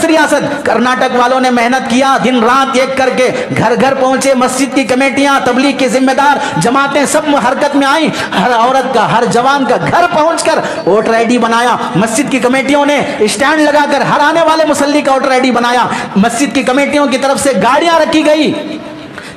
10 ریاست کرناٹک والوں نے محنت کیا، دن رات ایک کر کے گھر گھر پہنچے، مسجد کی کمیٹیاں، تبلیغ کے ذمہ دار جماعتیں سب حرکت میں آئیں، ہر عورت کا ہر جوان کا گھر پہنچ کر ووٹر آئی ڈی بنایا، مسجد کی کمیٹیوں نے اسٹینڈ لگا کر ہر آنے والے مصلی کا ووٹر آئی ڈی بنایا، مسجد کی کمیٹیوں کی طرف سے گاڑیاں رکھی گئی۔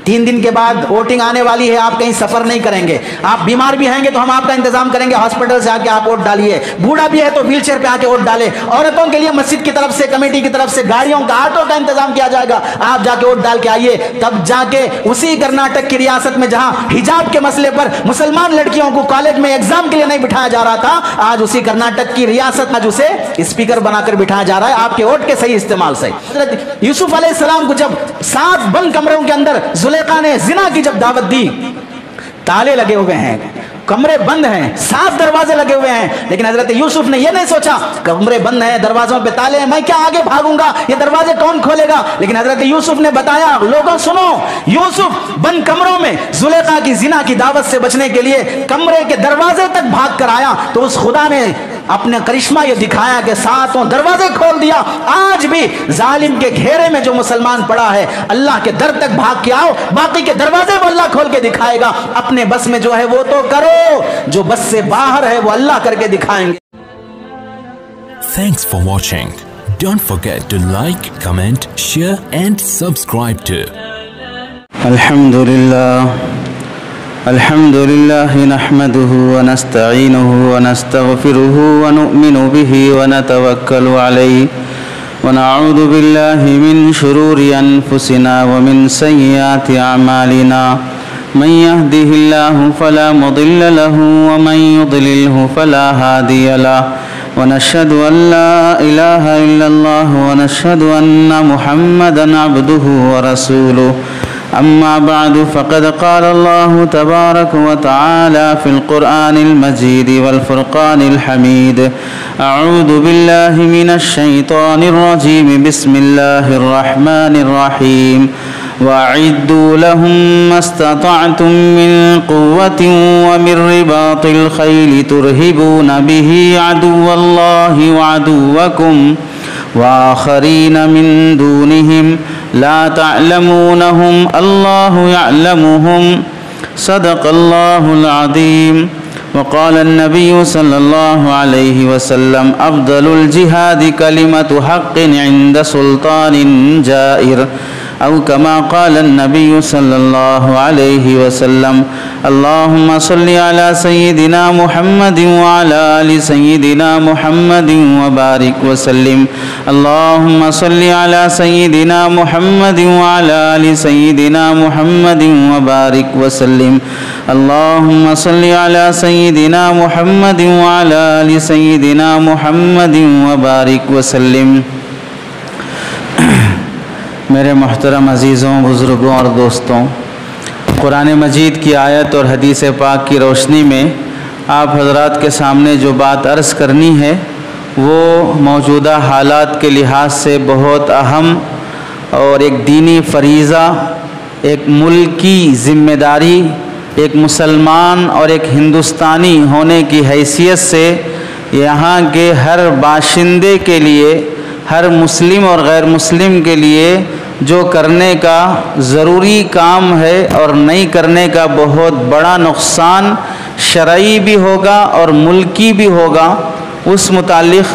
3 دن کے بعد ووٹنگ آنے والی ہے، آپ کہیں سفر نہیں کریں گے، آپ بیمار بھی ہیں گے تو ہم آپ کا انتظام کریں گے، ہاسپٹل سے آ کے آپ ووٹ ڈالیے، بوڑھا بھی ہے تو ویل چیئر پہ آ کے ووٹ ڈالے، عورتوں کے لیے مسجد کی طرف سے کمیٹی کی طرف سے گاڑیوں کا آٹو کا انتظام کیا جائے گا، آپ جا کے ووٹ ڈال کے آئیے۔ تب جا کے اسی کرناٹک کی ریاست میں جہاں حجاب کے مسئلے پر مسلمان لڑکیوں کو کالج میں ایگزام کے لیے نہیں بٹھایا جا رہا تھا، آج اسی کرناٹک کی ریاست آج اسے اسپیکر بنا کر بٹھایا جا رہا ہے آپ کے ووٹ کے صحیح استعمال سے۔ حضرت یوسف علیہ السلام کو جب 7 بند کمروں کے اندر زلیخا نے زنا کی جب دعوت دی، تالے لگے ہوئے ہیں، کمرے بند ہیں، 7 دروازے لگے ہوئے ہیں، لیکن حضرت یوسف نے یہ نہیں سوچا کمرے بند ہیں، دروازوں پہ تالے ہیں، میں کیا آگے بھاگوں گا، یہ دروازے کون کھولے گا؟ لیکن حضرت یوسف نے بتایا، لوگوں سنو، یوسف بند کمروں میں زلیخا کی زنا کی دعوت سے بچنے کے لیے کمرے کے دروازے تک بھاگ کر آیا، تو اس خدا نے اپنے کرشمہ یہ دکھایا کہ 7 دروازے کھول دیا۔ آج بھی ظالم کے گھیرے میں جو مسلمان پڑا ہے، اللہ کے در تک بھاگ کے آؤ، باقی کے دروازے وہ اللہ کھول کے دکھائے گا، اپنے بس میں جو ہے وہ تو کرو، جو بس سے باہر ہے وہ اللہ کر کے دکھائیں گے۔ Thanks for watching. Don't forget to like, comment, share and subscribe to الحمد لله نحمده ونستعينه ونستغفره ونؤمن به ونتوكل عليه ونعوذ بالله من شرور أنفسنا ومن سيئات أعمالنا من يهده الله فلا مضل له ومن يضلله فلا هادي له ونشهد أن لا إله إلا الله ونشهد أن محمدا عبده ورسوله أما بعد فقد قال الله تبارك وتعالى في القرآن المجيد والفرقان الحميد أعوذ بالله من الشيطان الرجيم بسم الله الرحمن الرحيم وأعدوا لهم ما استطعتم من قوة ومن رباط الخيل ترهبون به عدو الله وعدوكم وآخرين من دونهم لا تعلمونهم الله يعلمهم صدق الله العظيم وقال النبي صلى الله عليه وسلم أفضل الجهاد كلمة حق عند سلطان جائر أو كما قال النبي صلى الله عليه وسلم اللهم صل على سيدنا محمد وعلى آل سيدنا محمد وبارك وسلم اللهم صل على سيدنا محمد وعلى آل سيدنا محمد وبارك وسلم اللهم صل على سيدنا محمد وعلى آل سيدنا محمد وبارك وسلم۔ میرے محترم عزیزوں، بزرگوں اور دوستوں، قرآن مجید کی آیت اور حدیث پاک کی روشنی میں آپ حضرات کے سامنے جو بات عرض کرنی ہے وہ موجودہ حالات کے لحاظ سے بہت اہم اور ایک دینی فریضہ، ایک ملکی ذمہ داری، ایک مسلمان اور ایک ہندوستانی ہونے کی حیثیت سے یہاں کے ہر باشندے کے لیے، ہر مسلم اور غیر مسلم کے لیے جو کرنے کا ضروری کام ہے اور نہیں کرنے کا بہت بڑا نقصان شرعی بھی ہوگا اور ملکی بھی ہوگا، اس متعلق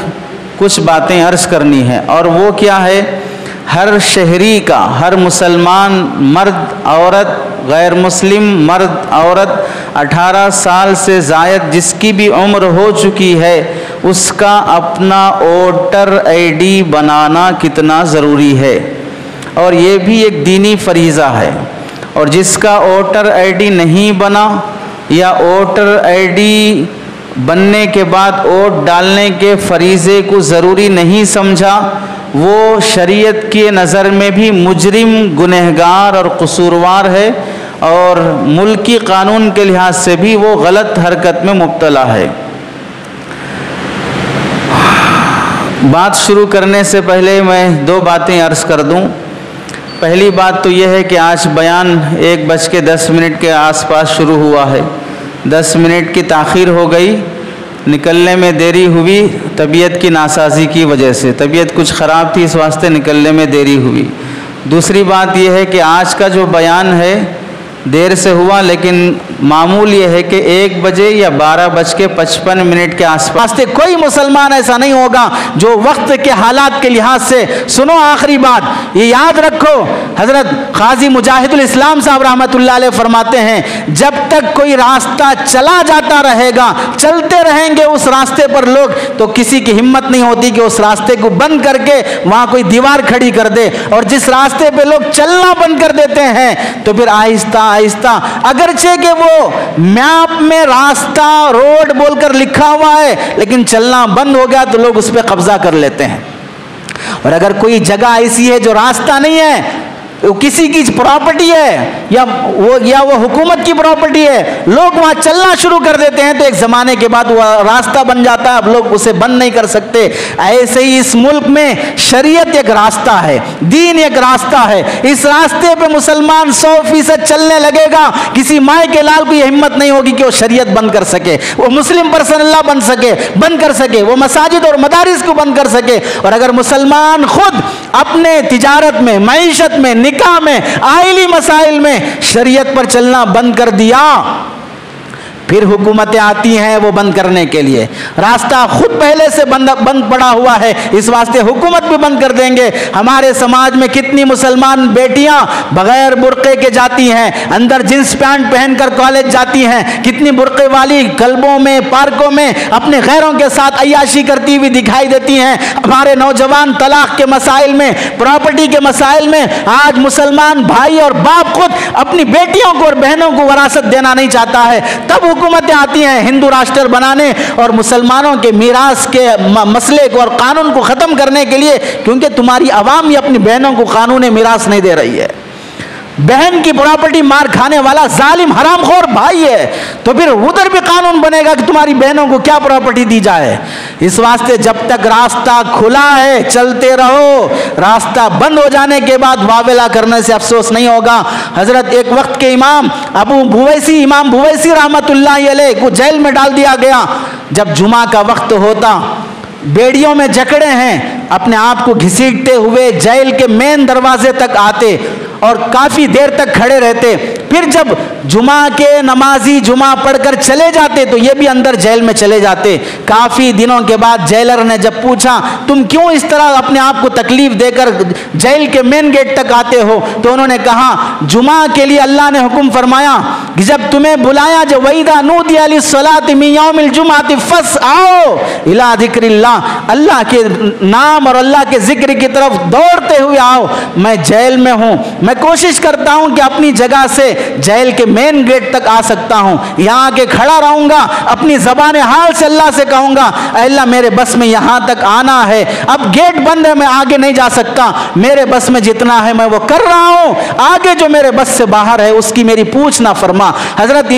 کچھ باتیں عرض کرنی ہے۔ اور وہ کیا ہے؟ ہر شہری کا، ہر مسلمان مرد عورت، غیر مسلم مرد عورت، 18 سال سے زائد جس کی بھی عمر ہو چکی ہے، اس کا اپنا ووٹر آئی ڈی بنانا کتنا ضروری ہے، اور یہ بھی ایک دینی فریضہ ہے۔ اور جس کا ووٹر آئی ڈی نہیں بنا یا ووٹر آئی ڈی بننے کے بعد ووٹ ڈالنے کے فریضے کو ضروری نہیں سمجھا، وہ شریعت کی نظر میں بھی مجرم، گنہگار اور قصوروار ہے، اور ملکی قانون کے لحاظ سے بھی وہ غلط حرکت میں مبتلا ہے۔ بات شروع کرنے سے پہلے میں 2 باتیں عرض کر دوں۔ پہلی بات تو یہ ہے کہ آج بیان 1:10 کے آس پاس شروع ہوا ہے، 10 منٹ کی تاخیر ہو گئی، نکلنے میں دیری ہوئی طبیعت کی ناسازی کی وجہ سے، طبیعت کچھ خراب تھی اس واسطے نکلنے میں دیری ہوئی۔ دوسری بات یہ ہے کہ آج کا جو بیان ہے دیر سے ہوا، لیکن معمول یہ ہے کہ 1 بجے یا 12:55 کے آس پاس کوئی مسلمان ایسا نہیں ہوگا جو وقت کے حالات کے لحاظ سے سنو آخری بات یہ یاد رکھو، حضرت قاضی مجاہد الاسلام صاحب رحمۃ اللہ علیہ فرماتے ہیں جب تک کوئی راستہ چلا جاتا رہے گا، چلتے رہیں گے اس راستے پر لوگ، تو کسی کی ہمت نہیں ہوتی کہ اس راستے کو بند کر کے وہاں کوئی دیوار کھڑی کر دے، اور جس راستے پہ لوگ چلنا بند کر دیتے ہیں تو پھر آہستہ آہستہ اگرچہ کہ وہ میپ میں راستہ روڈ بول کر لکھا ہوا ہے لیکن چلنا بند ہو گیا تو لوگ اس پہ قبضہ کر لیتے ہیں۔ اور اگر کوئی جگہ ایسی ہے جو راستہ نہیں ہے، وہ کسی کی پراپرٹی ہے یا وہ حکومت کی پراپرٹی ہے، لوگ وہاں چلنا شروع کر دیتے ہیں تو ایک زمانے کے بعد وہ راستہ بن جاتا ہے، اب لوگ اسے بند نہیں کر سکتے۔ ایسے ہی اس ملک میں شریعت ایک راستہ ہے، دین ایک راستہ ہے، اس راستے پہ مسلمان 100% چلنے لگے گا، کسی مائے کے لال کو یہ ہمت نہیں ہوگی کہ وہ شریعت بند کر سکے، وہ مسلم پرسن اللہ بند کر سکے، وہ مساجد اور مدارس کو بند کر سکے۔ اور اگر مسلمان خود اپنے تجارت میں، معیشت میں، نکاح میں، آئلی مسائل میں شریعت پر چلنا بند کر دیا، پھر حکومتیں آتی ہیں وہ بند کرنے کے لیے۔ راستہ خود پہلے سے بند پڑا ہوا ہے، اس واسطے حکومت بھی بند کر دیں گے۔ ہمارے سماج میں کتنی مسلمان بیٹیاں بغیر برقعے کے جاتی ہیں، اندر جنس پینٹ پہن کر کالج جاتی ہیں، کتنی برقعے والی کلبوں میں، پارکوں میں اپنے غیروں کے ساتھ عیاشی کرتی ہوئی دکھائی دیتی ہیں۔ ہمارے نوجوان طلاق کے مسائل میں، پراپرٹی کے مسائل میں، آج مسلمان بھائی اور باپ خود اپنی بیٹیوں کو اور بہنوں کو وراثت دینا نہیں چاہتا ہے، تب حکومتیں آتی ہیں ہندو راشٹر بنانے اور مسلمانوں کے میراث کے مسئلے کو اور قانون کو ختم کرنے کے لیے، کیونکہ تمہاری عوام ہی اپنی بہنوں کو قانون میراث نہیں دے رہی ہے۔ بہن کی پراپرٹی مار کھانے والا ظالم حرام خور بھائی ہے، تو پھر ادھر بھی قانون بنے گا کہ تمہاری بہنوں کو کیا پراپرٹی دی جائے۔ اس واسطے جب تک راستہ کھلا ہے چلتے رہو، راستہ بند ہو جانے کے بعد واویلا کرنے سے افسوس نہیں ہوگا۔ حضرت ایک وقت کے امام امام بھویسی رحمت اللہ علیہ کو جیل میں ڈال دیا گیا۔ جب جمعہ کا وقت ہوتا، بیڑیوں میں جکڑے ہیں، اپنے آپ کو گھسیٹتے ہوئے جیل کے مین دروازے تک آتے اور کافی دیر تک کھڑے رہتے، پھر جب جمعہ کے نمازی جمعہ پڑھ کر چلے جاتے تو یہ بھی اندر جیل میں چلے جاتے۔ کافی دنوں کے بعد جیلر نے جب پوچھا تم کیوں اس طرح اپنے آپ کو تکلیف دے کر جیل کے مین گیٹ تک آتے ہو، تو انہوں نے کہا جمعہ کے لیے اللہ نے حکم فرمایا کہ جب تمہیں بلایا جو وَإِذَا نُودِيَ لِلصَّلَاةِ مِن يَوْمِ الْجُمْعَةِ فَاسْعَوْا إِلَىٰ ذِكْرِ اللَّهِ، اللہ کے نام اور اللہ کے ذکر کی طرف دوڑتے ہوئے آؤ۔ میں جیل میں ہوں، میں کوشش کرتا ہوں کہ اپنی جگہ سے جیل کے مین گیٹ تک آ سکتا ہوں، یہاں کے کھڑا رہوں گا، اپنی زبان حال سے اللہ سے کہوں گا اے اللہ میرے بس میں یہاں تک آنا ہے، اب گیٹ بند ہے میں آگے نہیں جا سکتا، میرے بس میں جتنا ہے میں وہ کر رہا ہوں، آگے جو میرے بس سے باہر ہے اس کی میری پوچھ نہ فرما۔ حضرت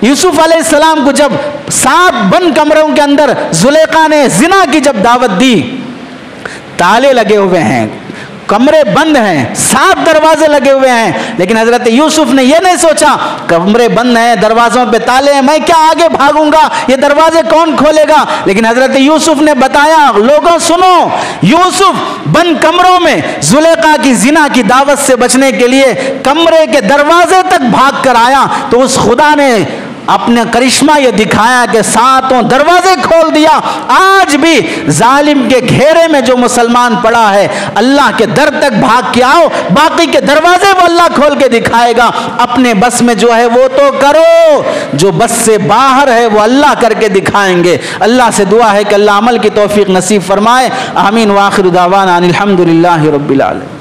یوسف علیہ السلام کو جب 7 بند کمروں کے اندر زلیخا نے زنا کی جب دعوت دی، تالے لگے ہوئے ہیں، کمرے بند ہیں، 7 دروازے لگے ہوئے ہیں، لیکن حضرت یوسف نے یہ نہیں سوچا کمرے بند ہیں، دروازوں پہ تالے ہیں، میں کیا آگے بھاگوں گا، یہ دروازے کون کھولے گا؟ لیکن حضرت یوسف نے بتایا لوگوں سنو، یوسف بند کمروں میں زلیخا کی زنا کی دعوت سے بچنے کے لیے کمرے کے دروازے تک بھاگ کر آیا، تو اس خدا نے اپنے کرشمہ یہ دکھایا کہ 7 دروازے کھول دیا۔ آج بھی ظالم کے گھیرے میں جو مسلمان پڑا ہے، اللہ کے در تک بھاگ کے آؤ، باقی کے دروازے وہ اللہ کھول کے دکھائے گا۔ اپنے بس میں جو ہے وہ تو کرو، جو بس سے باہر ہے وہ اللہ کر کے دکھائیں گے۔ اللہ سے دعا ہے کہ اللہ عمل کی توفیق نصیب فرمائے، آمین۔ وآخر دعوانا ان الحمد للہ رب العالمین۔